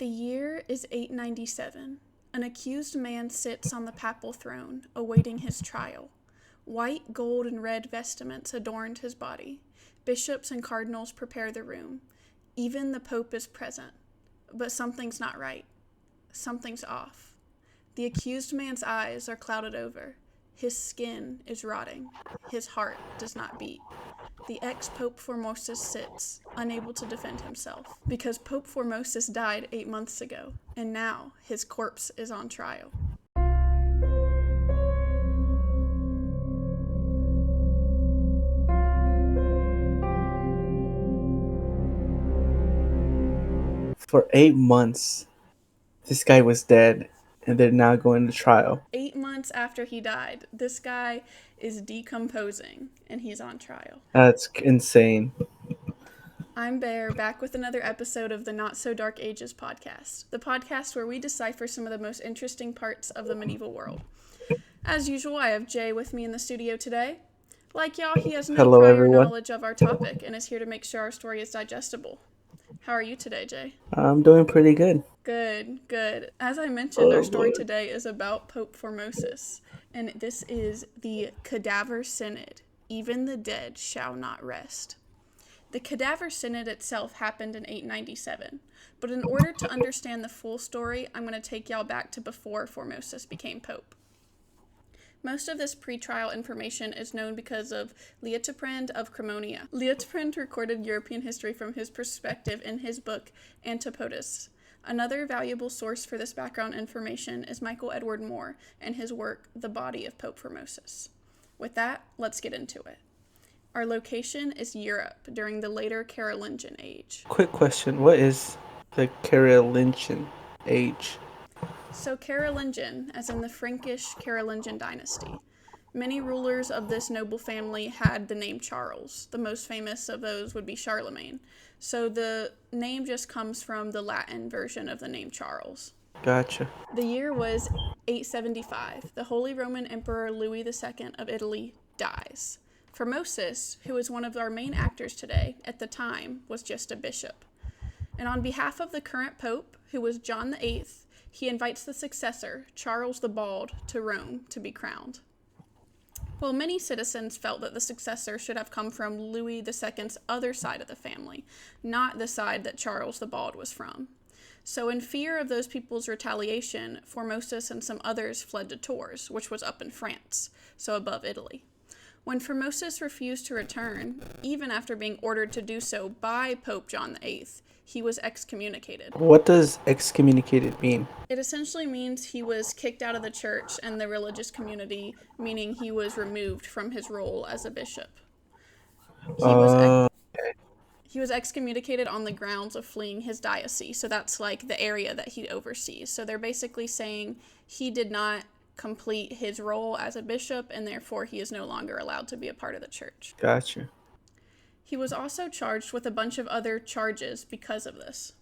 The year is 897. An accused man sits on the papal throne, awaiting his trial. White, gold, and red vestments adorned his body. Bishops and cardinals prepare the room. Even the Pope is present. But something's not right. Something's off. The accused man's eyes are clouded over. His skin is rotting. His heart does not beat. The ex-Pope Formosus sits, unable to defend himself, because Pope Formosus died 8 months ago, and now his corpse is on trial. For 8 months, this guy was dead, and they're now going to trial. 8 months after he died, this guy is decomposing, and he's on trial. That's insane. I'm Bear, back with another episode of the Not So Dark Ages podcast, the podcast where we decipher some of the most interesting parts of the medieval world. As usual, I have Jay with me in the studio today. Like y'all, he has no Hello, prior everyone. knowledge of our topic and is here to make sure our story is digestible. How are you today, Jay? I'm doing pretty good. Good. As I mentioned, our story today is about Pope Formosus, and this is the Cadaver Synod. Even the dead shall not rest. The Cadaver Synod itself happened in 897, but in order to understand the full story, I'm going to take y'all back to before Formosus became Pope. Most of this pre-trial information is known because of Liutprand of Cremona. Liutprand recorded European history from his perspective in his book Antipodes. Another valuable source for this background information is Michael Edward Moore and his work The Body of Pope Formosus. With that, let's get into it. Our location is Europe during the later Carolingian age. Quick question. What is the Carolingian age? So Carolingian, as in the Frankish Carolingian dynasty. Many rulers of this noble family had the name Charles. The most famous of those would be Charlemagne. So the name just comes from the Latin version of the name Charles. Gotcha. The year was 875. The Holy Roman Emperor Louis II of Italy dies. Formosus, who is one of our main actors today, at the time was just a bishop. And on behalf of the current pope, who was John VIII, he invites the successor, Charles the Bald, to Rome to be crowned. Well, many citizens felt that the successor should have come from Louis II's other side of the family, not the side that Charles the Bald was from. So in fear of those people's retaliation, Formosus and some others fled to Tours, which was up in France, so above Italy. When Formosus refused to return, even after being ordered to do so by Pope John VIII, he was excommunicated. What does excommunicated mean? It essentially means he was kicked out of the church and the religious community, meaning he was removed from his role as a bishop. He was excommunicated on the grounds of fleeing his diocese, so that's like the area that he oversees. So they're basically saying he did not complete his role as a bishop, and therefore he is no longer allowed to be a part of the church. Gotcha. He was also charged with a bunch of other charges because of this.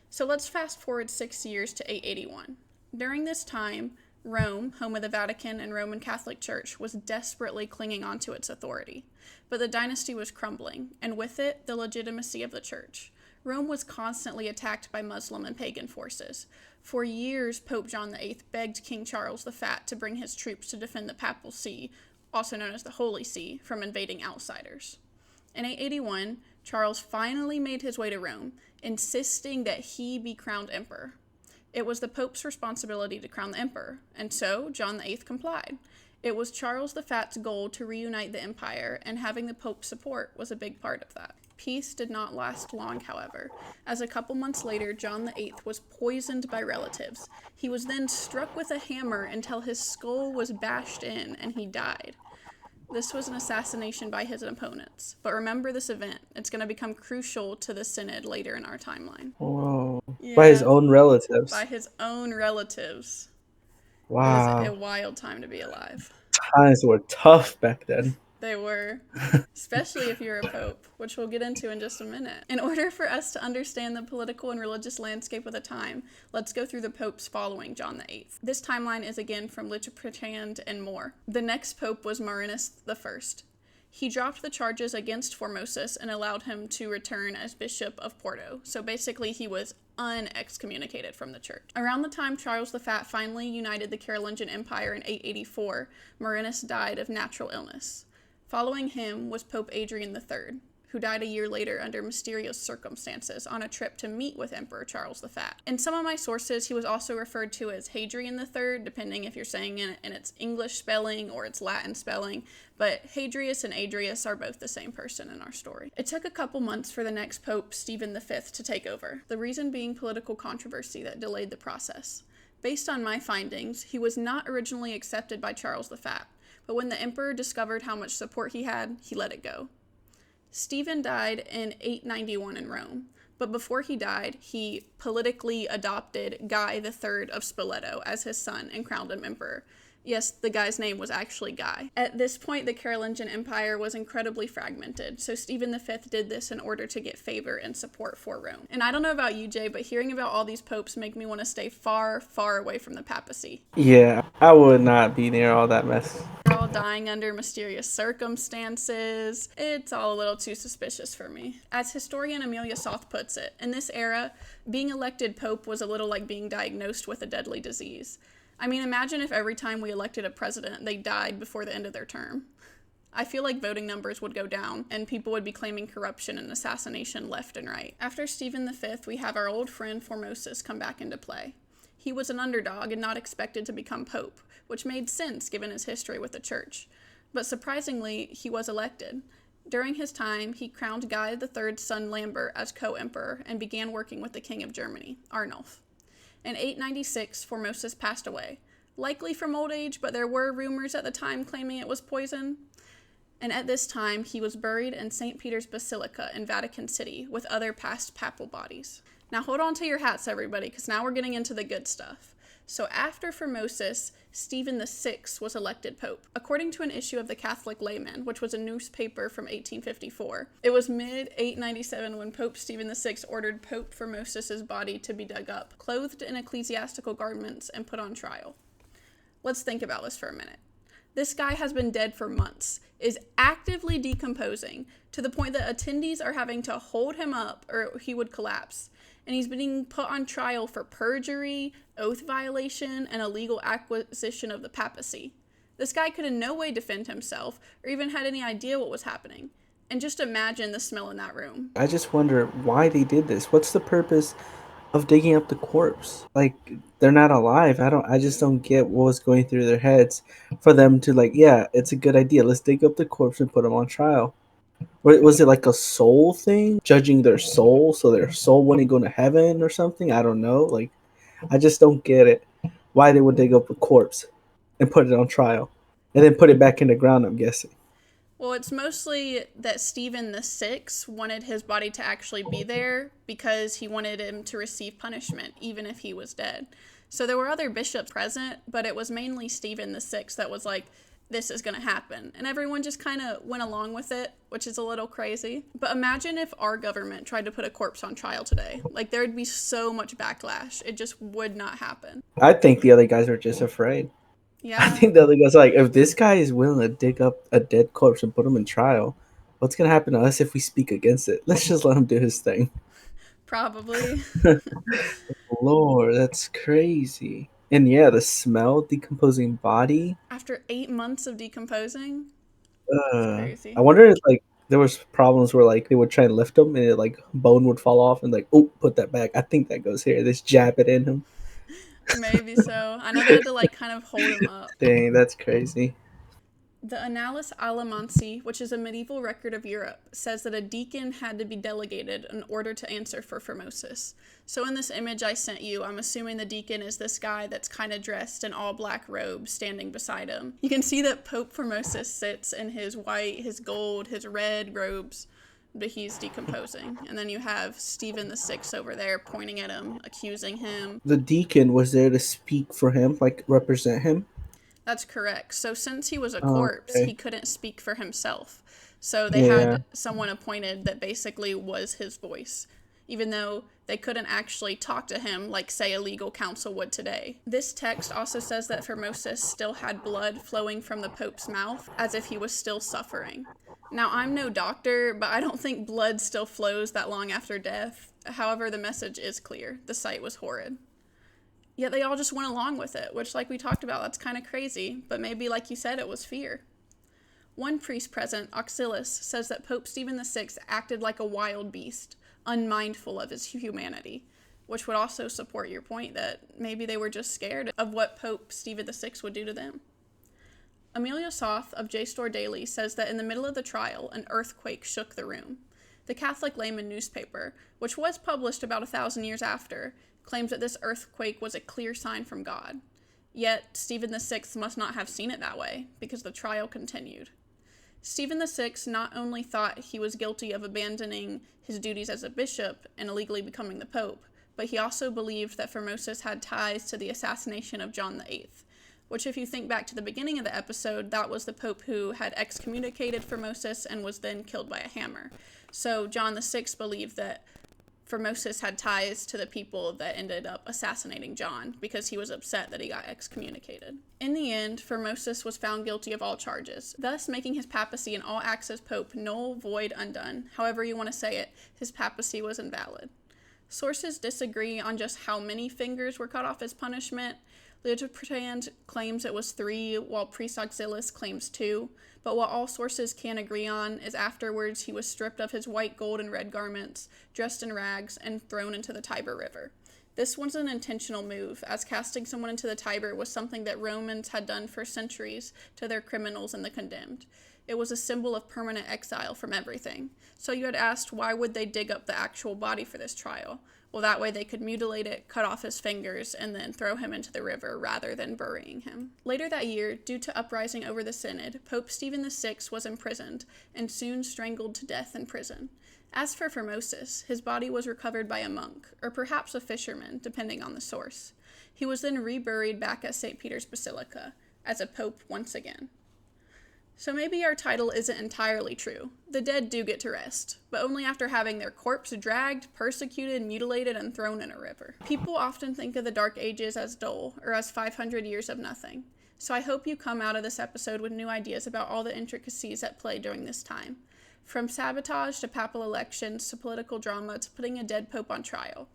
So let's fast forward 6 years to 881. During this time, Rome, home of the Vatican and Roman Catholic Church, was desperately clinging onto its authority. But the dynasty was crumbling, and with it, the legitimacy of the church. Rome was constantly attacked by Muslim and pagan forces. For years, Pope John VIII begged King Charles the Fat to bring his troops to defend the Papal See, also known as the Holy See, from invading outsiders. In 881, Charles finally made his way to Rome, insisting that he be crowned emperor. It was the Pope's responsibility to crown the emperor, and so John VIII complied. It was Charles the Fat's goal to reunite the empire, and having the Pope's support was a big part of that. Peace did not last long, however, as a couple months later, John VIII was poisoned by relatives. He was then struck with a hammer until his skull was bashed in, and he died. This was an assassination by his opponents. But remember this event. It's going to become crucial to the synod later in our timeline. Whoa. Yeah, By his own relatives. By his own relatives. Wow. It was a wild time to be alive. Times were tough back then. They were, especially if you're a pope, which we'll get into in just a minute. In order for us to understand the political and religious landscape of the time, let's go through the popes following John VIII. This timeline is again from Liutprand and Moore. The next pope was Marinus I. He dropped the charges against Formosus and allowed him to return as Bishop of Porto. So basically he was unexcommunicated from the church. Around the time Charles the Fat finally united the Carolingian Empire in 884, Marinus died of natural illness. Following him was Pope Adrian III, who died a year later under mysterious circumstances on a trip to meet with Emperor Charles the Fat. In some of my sources, he was also referred to as Hadrian III, depending if you're saying it in its English spelling or its Latin spelling, but Hadrius and Adrius are both the same person in our story. It took a couple months for the next Pope, Stephen V, to take over, the reason being political controversy that delayed the process. Based on my findings, he was not originally accepted by Charles the Fat, but when the emperor discovered how much support he had, he let it go. Stephen died in 891 in Rome, but before he died, he politically adopted Guy III of Spoleto as his son and crowned him emperor. Yes, the guy's name was actually Guy. At this point, the Carolingian Empire was incredibly fragmented, so Stephen V did this in order to get favor and support for Rome. And I don't know about you, Jay, but hearing about all these popes make me want to stay far, far away from the papacy. Yeah, I would not be near all that mess. They're all dying under mysterious circumstances. It's all a little too suspicious for me. As historian Amelia Soth puts it, in this era, being elected pope was a little like being diagnosed with a deadly disease. I mean, imagine if every time we elected a president, they died before the end of their term. I feel like voting numbers would go down, and people would be claiming corruption and assassination left and right. After Stephen V, we have our old friend Formosus come back into play. He was an underdog and not expected to become pope, which made sense given his history with the church. But surprisingly, he was elected. During his time, he crowned Guy III's son Lambert as co-emperor and began working with the King of Germany, Arnulf. In 896, Formosus passed away, likely from old age, but there were rumors at the time claiming it was poison. And at this time, he was buried in St. Peter's Basilica in Vatican City with other past papal bodies. Now hold on to your hats, everybody, because now we're getting into the good stuff. So after Formosus, Stephen VI was elected pope. According to an issue of the Catholic Layman, which was a newspaper from 1854, it was mid-897 when Pope Stephen VI ordered Pope Formosus's body to be dug up, clothed in ecclesiastical garments, and put on trial. Let's think about this for a minute. This guy has been dead for months, is actively decomposing, to the point that attendees are having to hold him up or he would collapse. And he's being put on trial for perjury, oath violation, and illegal acquisition of the papacy. This guy could in no way defend himself or even had any idea what was happening. And just imagine the smell in that room. I just wonder why they did this. What's the purpose of digging up the corpse? Like, they're not alive. I just don't get what was going through their heads for them to like, yeah, it's a good idea. Let's dig up the corpse and put them on trial. Was it like a soul thing? Judging their soul so their soul wouldn't go to heaven or something? I don't know. Like, I just don't get it. Why they would dig up a corpse and put it on trial and then put it back in the ground, I'm guessing. Well, it's mostly that Stephen VI wanted his body to actually be there because he wanted him to receive punishment, even if he was dead. So there were other bishops present, but it was mainly Stephen VI that was like, this is going to happen. And everyone just kind of went along with it, which is a little crazy. But imagine if our government tried to put a corpse on trial today. Like, there would be so much backlash. It just would not happen. I think the other guys are just afraid. Yeah. I think the other guys are like, if this guy is willing to dig up a dead corpse and put him in trial, what's going to happen to us if we speak against it? Let's just let him do his thing. Probably. Lord, that's crazy. And yeah, the smell, decomposing body. After 8 months of decomposing? Crazy. I wonder if like there was problems where like they would try and lift him and it, like bone would fall off and like, oh, put that back. I think that goes here. Let's jab it in him. Maybe so. I know they had to like kind of hold him up. Dang, that's crazy. The Annales Alamansi, which is a medieval record of Europe, says that a deacon had to be delegated in order to answer for Formosus. So in this image I sent you, I'm assuming the deacon is this guy that's kind of dressed in all black robes standing beside him. You can see that Pope Formosus sits in his white, his gold, his red robes, but he's decomposing. And then you have Stephen VI over there pointing at him, accusing him. The deacon was there to speak for him, like represent him? That's correct. So since he was a corpse, okay. He couldn't speak for himself. So they had someone appointed that basically was his voice, even though they couldn't actually talk to him like, say, a legal counsel would today. This text also says that Formosus still had blood flowing from the Pope's mouth, as if he was still suffering. Now, I'm no doctor, but I don't think blood still flows that long after death. However, the message is clear. The sight was horrid. Yet they all just went along with it, which, like we talked about, that's kind of crazy, but maybe, like you said, it was fear. One priest present, Auxilius, says that Pope Stephen VI acted like a wild beast, unmindful of his humanity, which would also support your point that maybe they were just scared of what Pope Stephen VI would do to them. Amelia Soth of JSTOR Daily says that in the middle of the trial, an earthquake shook the room. The Catholic Layman newspaper, which was published about 1,000 years after, claims that this earthquake was a clear sign from God. Yet, Stephen VI must not have seen it that way, because the trial continued. Stephen VI not only thought he was guilty of abandoning his duties as a bishop and illegally becoming the pope, but he also believed that Formosus had ties to the assassination of John VIII, which, if you think back to the beginning of the episode, that was the pope who had excommunicated Formosus and was then killed by a hammer. So John VI believed that Formosus had ties to the people that ended up assassinating John because he was upset that he got excommunicated. In the end, Formosus was found guilty of all charges, thus making his papacy and all acts as pope null, void, undone. However you want to say it, his papacy was invalid. Sources disagree on just how many fingers were cut off as punishment. Liutprand claims it was 3, while Priest Auxilius claims 2, but what all sources can agree on is afterwards he was stripped of his white, gold, and red garments, dressed in rags, and thrown into the Tiber River. This was an intentional move, as casting someone into the Tiber was something that Romans had done for centuries to their criminals and the condemned. It was a symbol of permanent exile from everything. So you had asked, why would they dig up the actual body for this trial? Well, that way they could mutilate it, cut off his fingers, and then throw him into the river rather than burying him. Later that year, due to uprising over the synod, Pope Stephen VI was imprisoned and soon strangled to death in prison. As for Formosus, his body was recovered by a monk, or perhaps a fisherman, depending on the source. He was then reburied back at St. Peter's Basilica, as a pope once again. So maybe our title isn't entirely true. The dead do get to rest, but only after having their corpse dragged, persecuted, mutilated, and thrown in a river. People often think of the Dark Ages as dull, or as 500 years of nothing. So I hope you come out of this episode with new ideas about all the intricacies at play during this time. From sabotage to papal elections to political drama to putting a dead pope on trial.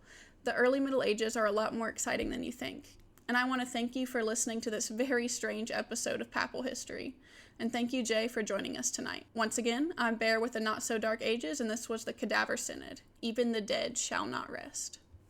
The early Middle Ages are a lot more exciting than you think. And I want to thank you for listening to this very strange episode of Papal History. And thank you, Jay, for joining us tonight. Once again, I'm Bear with the Not So Dark Ages, and this was the Cadaver Synod. Even the dead shall not rest.